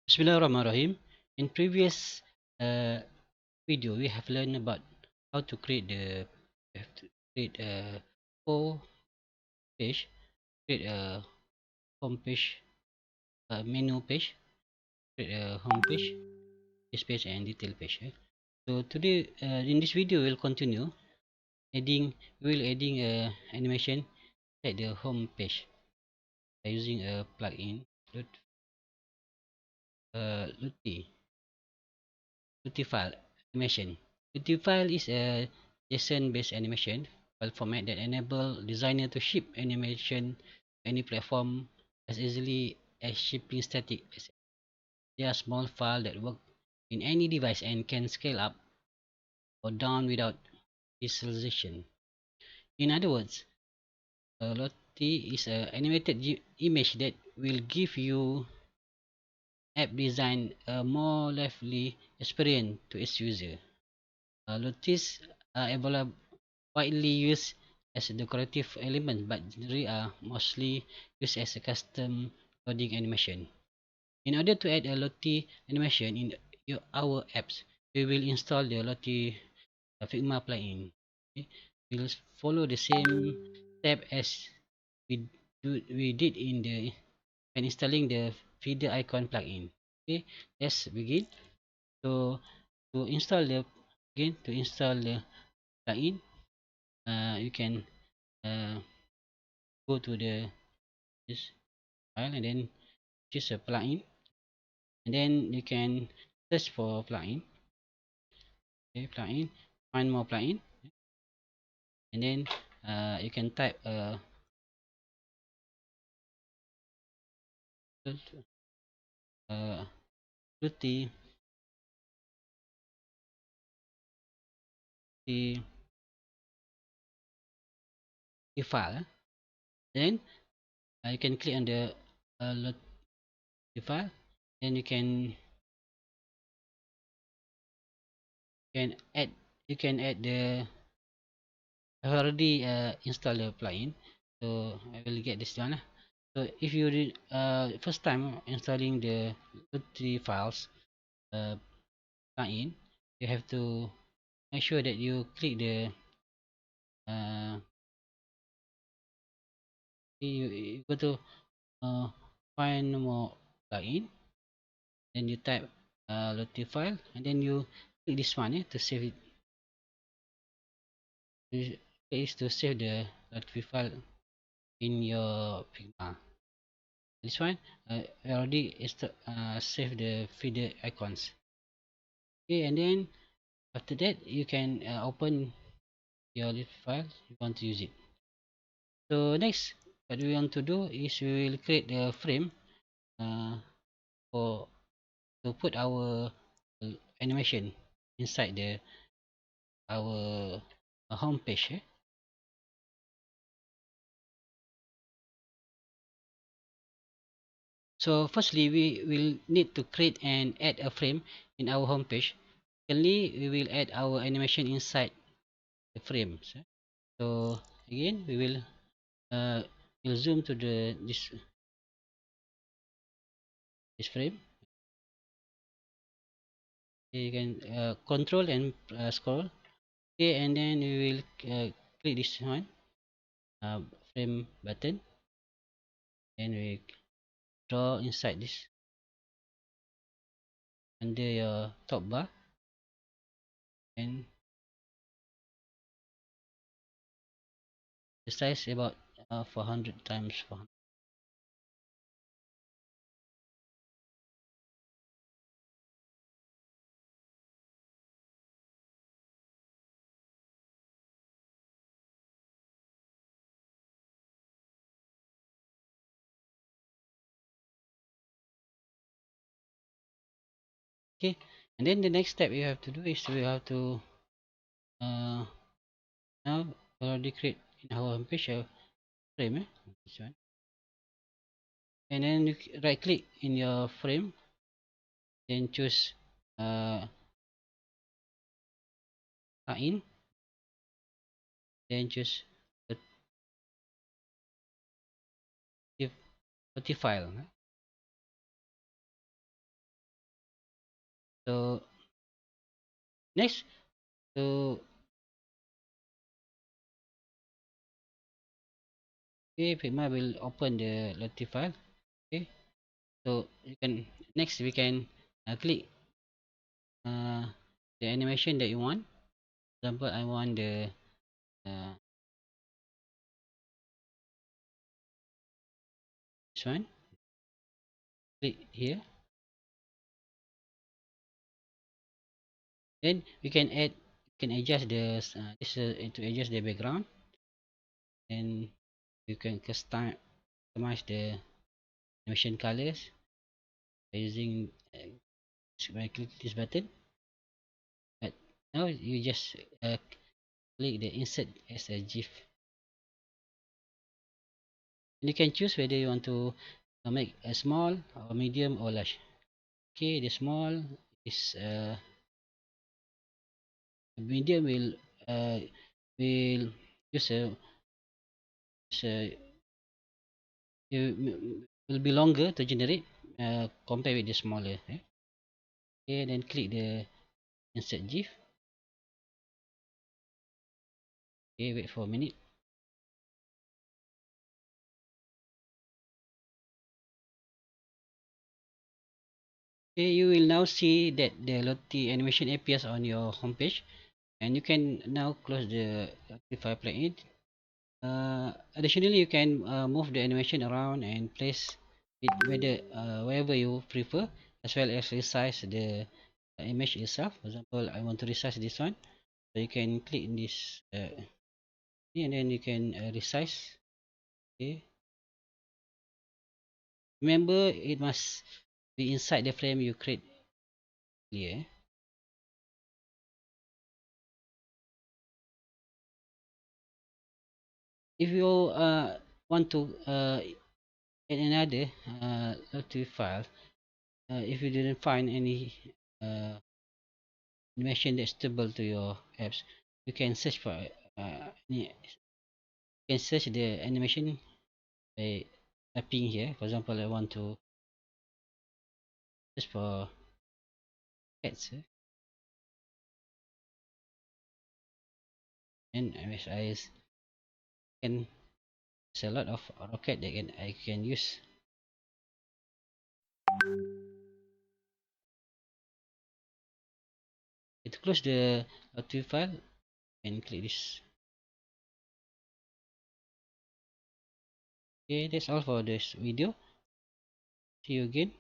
Bismillahirrahmanirrahim. In previous uh, video, we have learned about how to create a full page, create a home page, a menu page, create a home page, this page, and detail page. So today, in this video, we'll continue adding. We will adding a animation at the home page by using a plugin, Lottie, LottieFile animation. LottieFile is a JSON-based animation file format that enable designer to ship animation to any platform as easily as shipping static assets. They are small files that work in any device and can scale up or down without visualization. In other words, a Lottie is an animated image that will give you app design a more lively experience to its user. Lotties are widely used as a decorative element, but generally are mostly used as a custom coding animation. In order to add a Lottie animation in our apps, we will install the Lottie Figma plugin. Okay? We'll follow the same step as we did in the when installing the feeder icon plugin. Okay, let's begin. So to install the plugin, you can uh, go to this file and then choose a plugin, and then you can search for plugin. Okay, plugin, find more plugin, and then you can type uh, Lottie the file. Then you can click on the Lottie file, then can add the I've already installed the plugin, so I will get this one. So if you first time installing the Lottie files uh, plugin, you have to make sure that you click the uh, you go to find more plugin, then you type Lottie file, and then you click this one to save it. Is to save the Lottie file in your Figma. This one I already save the feeder icons. Okay, and then after that you can open your little file you want to use it. So next, what we want to do is we will create the frame uh, for to put our animation inside the our home page. So firstly, we will need to create and add a frame in our home page. Secondly, we will add our animation inside the frames. So again, uh, we'll zoom to this frame. You can control and scroll. Okay, and then we will click this one, uh, frame button, and we draw inside this under your top bar, and the size about 400 times 400. Okay, and then the next step you have to do is we have to uh, now already create in our homepage a frame. This one, and then you right click in your frame, then choose uh, in, then choose the file. So next, so okay, Figma will open the Lottie file. Okay, so you can next we can click uh, the animation that you want. For example, I want the uh, this one. Click here. Then we can add, can adjust the this to adjust the background, and you can customize the animation colors by using by click this button. But now you just click the insert as a GIF. And you can choose whether you want to make a small or medium or large. Okay, the small is medium will use a will be longer to generate compared with the smaller. Okay, then click the insert GIF. Okay, wait for a minute. Okay, you will now see that the Lottie animation appears on your homepage, and you can now close the LottieFile plugin. Additionally, you can move the animation around and place it wherever you prefer, as well as resize the image itself. For example, I want to resize this one, so you can click in this and then you can resize. Okay, remember it must be inside the frame you create here. If you want to add another LottieFile, if you didn't find any uh, animation that's suitable to your apps, you can search for you can search the animation by typing here. For example, I want to search for cats, and I can, there's a lot of rocket that I can use. To close the LottieFile and click this. Okay, that's all for this video. See you again.